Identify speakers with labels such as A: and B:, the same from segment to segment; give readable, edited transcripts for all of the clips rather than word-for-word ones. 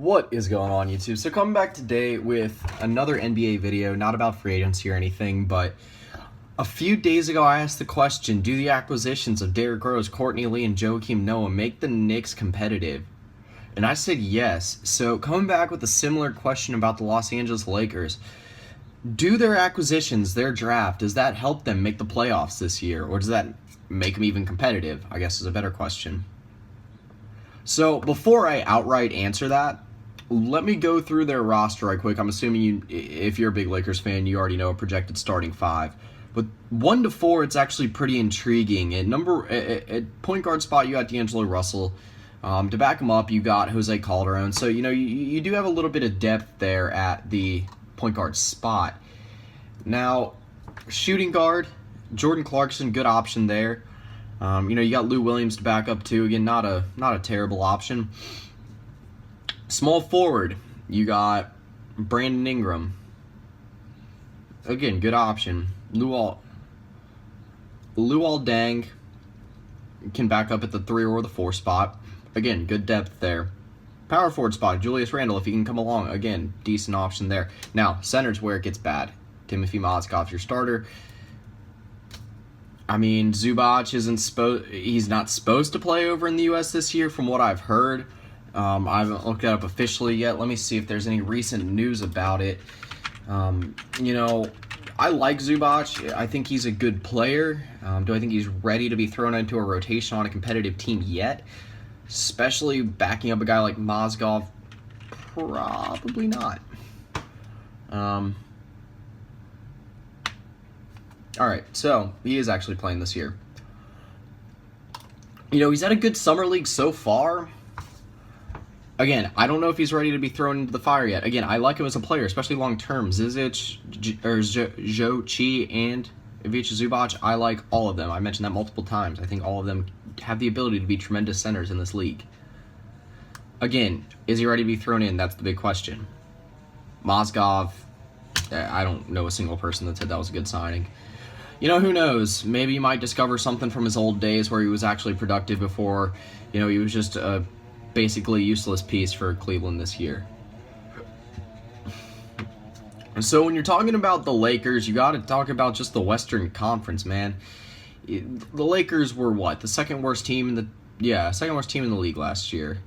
A: What is going on, YouTube? So coming back today with another NBA video, not about free agency or anything, but a few days ago I asked the question, do the acquisitions of Derrick Rose, Courtney Lee, and Joakim Noah make the Knicks competitive? And I said yes. So coming back with a similar question about the Los Angeles Lakers, do their acquisitions, their draft, does that help them make the playoffs this year? Or does that make them even competitive, I guess is a better question. So before I outright answer that, let me go through their roster right quick. I'm assuming if you're a big Lakers fan, you already know a projected starting five. But 1 to 4, it's actually pretty intriguing. At point guard spot, you got D'Angelo Russell. To back him up, you got Jose Calderon. So you do have a little bit of depth there at the point guard spot. Now, shooting guard, Jordan Clarkson, good option there. You got Lou Williams to back up too. Again, not a terrible option. Small forward, you got Brandon Ingram. Again, good option. Luol Deng can back up at the 3 or the 4 spot. Again, good depth there. Power forward spot, Julius Randle, if he can come along. Again, decent option there. Now, center's where it gets bad. Timofey Mozgov, your starter. I mean, Zubac he's not supposed to play over in the U.S. this year from what I've heard. I haven't looked that up officially yet. Let me see if there's any recent news about it. I like Zubac. I think he's a good player. Do I think he's ready to be thrown into a rotation on a competitive team yet? Especially backing up a guy like Mozgov? Probably not. Alright, so he is actually playing this year. He's had a good summer league so far. Again, I don't know if he's ready to be thrown into the fire yet. Again, I like him as a player, especially long term. Zizic, Joe Chi, and Ivica Zubac, I like all of them. I mentioned that multiple times. I think all of them have the ability to be tremendous centers in this league. Again, is he ready to be thrown in? That's the big question. Mozgov, I don't know a single person that said that was a good signing. Who knows? Maybe he might discover something from his old days where he was actually productive before, he was just a basically useless piece for Cleveland this year. So when you're talking about the Lakers, you got to talk about just the Western Conference, man. The Lakers were what? The second worst team in the league last year.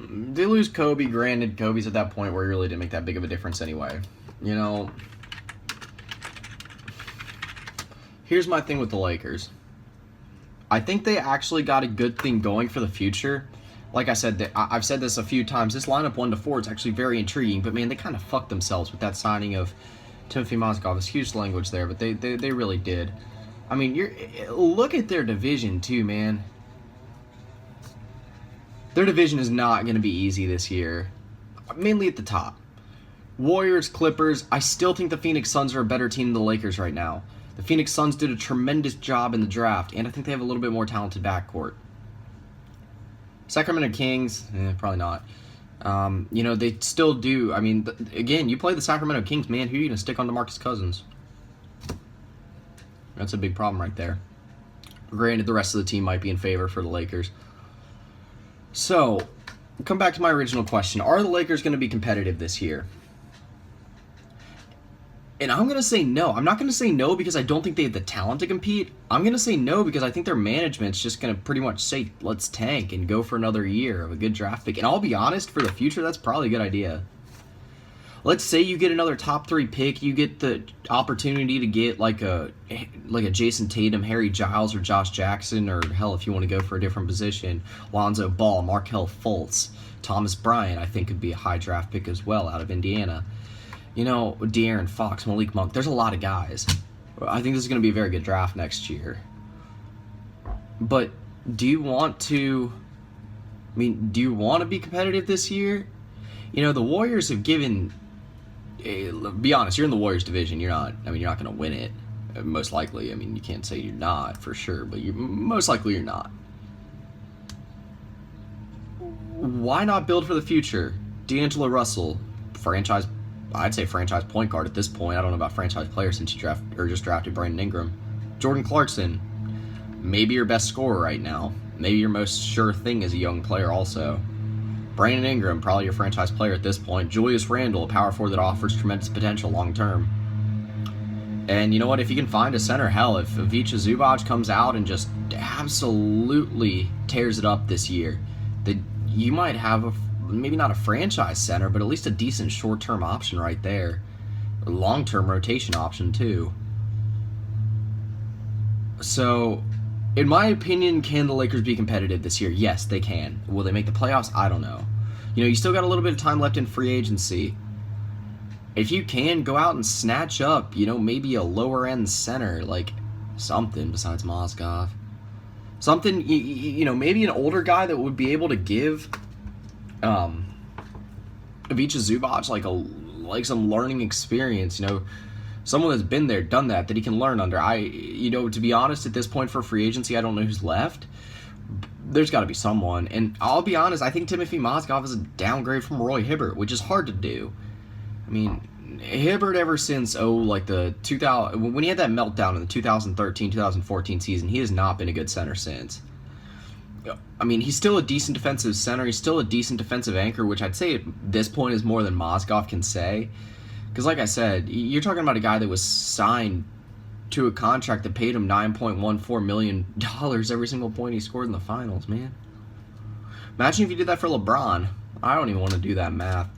A: They lose Kobe. Granted, Kobe's at that point where he really didn't make that big of a difference anyway. Here's my thing with the Lakers. I think they actually got a good thing going for the future. Like I said, I've said this a few times. This lineup 1 to 4 is actually very intriguing. But man, they kind of fucked themselves with that signing of Timofey Mozgov. It's huge language there, but they really did. I mean, look at their division too, man. Their division is not going to be easy this year. Mainly at the top. Warriors, Clippers. I still think the Phoenix Suns are a better team than the Lakers right now. The Phoenix Suns did a tremendous job in the draft, and I think they have a little bit more talented backcourt. Sacramento Kings, probably not. They still do. I mean, again, you play the Sacramento Kings, man, who are you going to stick on DeMarcus Cousins? That's a big problem right there. Granted, the rest of the team might be in favor for the Lakers. So, come back to my original question. Are the Lakers going to be competitive this year? And I'm going to say no. I'm not going to say no because I don't think they have the talent to compete. I'm going to say no because I think their management's just going to pretty much say, let's tank and go for another year of a good draft pick. And I'll be honest, for the future, that's probably a good idea. Let's say you get another top 3 pick. You get the opportunity to get like a Jason Tatum, Harry Giles, or Josh Jackson, or hell, if you want to go for a different position, Lonzo Ball, Markelle Fultz, Thomas Bryant, I think could be a high draft pick as well out of Indiana. De'Aaron Fox, Malik Monk. There's a lot of guys. I think this is going to be a very good draft next year. But do you want to be competitive this year? The Warriors have given... be honest, you're in the Warriors division. You're not going to win it. Most likely. You can't say you're not for sure, but most likely you're not. Why not build for the future? D'Angelo Russell, I'd say franchise point guard at this point. I don't know about franchise player since you just drafted Brandon Ingram. Jordan Clarkson, maybe your best scorer right now. Maybe your most sure thing as a young player also. Brandon Ingram, probably your franchise player at this point. Julius Randle, a power forward that offers tremendous potential long term. And you know what? If you can find a center, hell, if Ivica Zubac comes out and just absolutely tears it up this year, then you might have maybe not a franchise center, but at least a decent short-term option right there. A long-term rotation option, too. So, in my opinion, can the Lakers be competitive this year? Yes, they can. Will they make the playoffs? I don't know. You know, you still got a little bit of time left in free agency. If you can, go out and snatch up, you know, maybe a lower-end center, like something besides Mozgov. Something, you know, maybe an older guy that would be able to give Ivica Zubac like some learning experience, you know, someone that's been there, done that he can learn under. You know, to be honest, at this point for free agency, I don't know who's left. There's got to be someone. And I'll be honest, I think Timofey Mozgov is a downgrade from Roy Hibbert, which is hard to do. I mean, Hibbert ever since, when he had that meltdown in the 2013-2014 season, he has not been a good center since. I mean, he's still a decent defensive center. He's still a decent defensive anchor, which I'd say at this point is more than Mozgov can say. Because like I said, you're talking about a guy that was signed to a contract that paid him $9.14 million every single point he scored in the finals, man. Imagine if you did that for LeBron. I don't even want to do that math.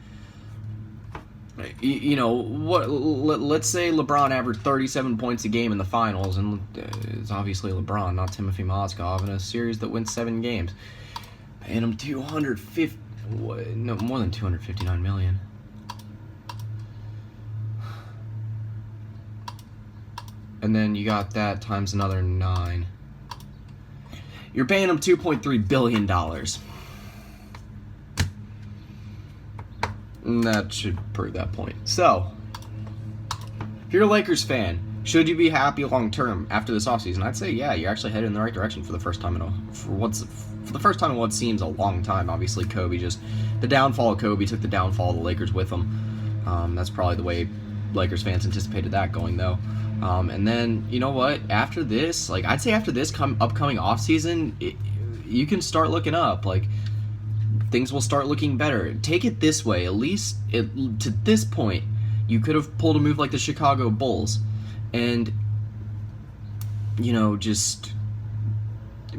A: You know, let's say LeBron averaged 37 points a game in the finals, and it's obviously LeBron, not Timofey Mozgov, in a series that wins 7 games. Paying him more than $259 million. And then you got that times another 9. You're paying him $2.3 billion. And that should prove that point. So, if you're a Lakers fan, should you be happy long term after this offseason? I'd say yeah, you're actually headed in the right direction for the first time in what seems a long time. Obviously, the downfall of Kobe took the downfall of the Lakers with him. That's probably the way Lakers fans anticipated that going, though. And then, you know what? After this, I'd say after this upcoming offseason, you can start looking up. Things will start looking better. Take it this way, at least to this point, you could have pulled a move like the Chicago Bulls and, you know, just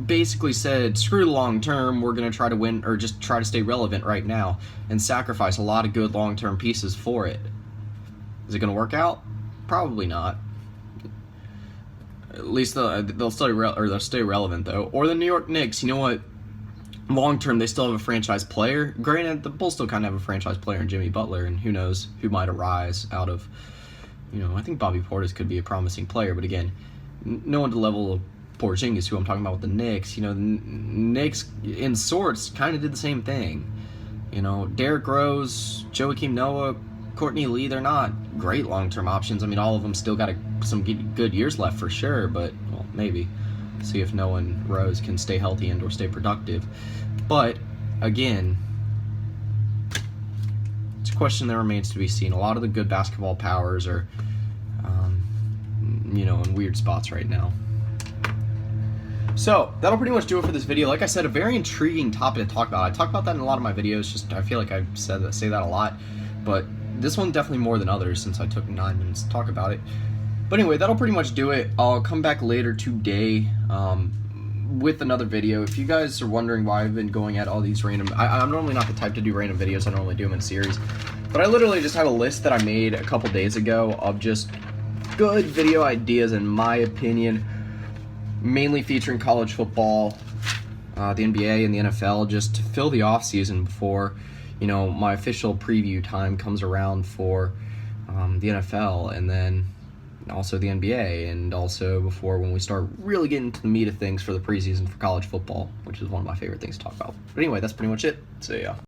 A: basically said, screw the long term, we're going to try to win or just try to stay relevant right now and sacrifice a lot of good long-term pieces for it. Is it going to work out? Probably not. At least they'll stay relevant, though. Or the New York Knicks, you know what? Long term, they still have a franchise player. Granted, the Bulls still kind of have a franchise player in Jimmy Butler, and who knows who might arise out of, you know, I think Bobby Portis could be a promising player, but again, no one to the level of Porzingis, who I'm talking about with the Knicks. You know, the Knicks, in sorts, kind of did the same thing. You know, Derrick Rose, Joakim Noah, Courtney Lee, they're not great long-term options. I mean, all of them still got some good years left for sure, but, well, maybe. See if Noah and Rose can stay healthy and or stay productive. But, again, it's a question that remains to be seen. A lot of the good basketball powers are, you know, in weird spots right now. So, that'll pretty much do it for this video. Like I said, a very intriguing topic to talk about. I talk about that in a lot of my videos. Just I feel like I say that a lot. But this one definitely more than others since I took 9 minutes to talk about it. But anyway, that'll pretty much do it. I'll come back later today with another video. If you guys are wondering why I've been going at all these random... I'm normally not the type to do random videos. I normally do them in series. But I literally just have a list that I made a couple days ago of just good video ideas, in my opinion, mainly featuring college football, the NBA, and the NFL, just to fill the off season before, you know, my official preview time comes around for the NFL, and then also the NBA, and also before when we start really getting into the meat of things for the preseason for college football, which is one of my favorite things to talk about. But anyway, that's pretty much it. See ya.